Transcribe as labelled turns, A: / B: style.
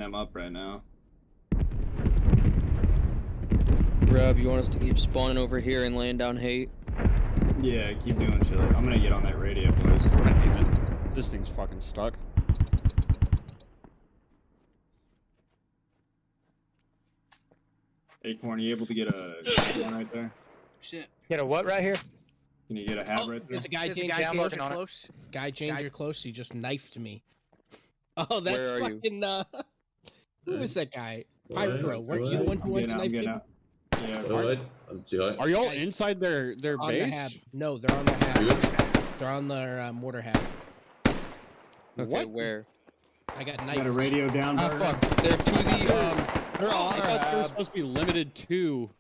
A: I'm up right now.
B: Rob, you want us to keep spawning over here and laying down hate?
A: Yeah, keep doing shit. I'm gonna get on that radio, boys.
C: This thing's fucking stuck.
A: Acorn, are you able to get a one right there?
D: Shit.
E: Get a what right here?
A: Can you get a hat right there?
D: There's a guy
E: There's a
D: danger
E: guy
D: close.
E: danger
D: Close. Guy danger close. He just knifed me. Oh, that's
B: Where are you?
D: fucking. Who is that guy?
F: Alright,
D: Pyro. Weren't you the
F: alright.
D: one who
A: I'm
D: went to
A: getting
D: knife
A: out.
D: people?
A: Yeah,
F: Alright, I'm too high.
C: Are y'all
D: Guys,
C: inside their
D: On the
C: base?
D: hab. No, they're on the hab.
F: Good.
D: They're on their mortar hab.
B: Okay,
C: What?
B: where?
D: I got
A: got a
D: knifed.
A: radio down.
B: Ah,
A: Burger.
B: fuck. They're to the,
C: They're
B: Oh,
C: I thought they were supposed to be limited to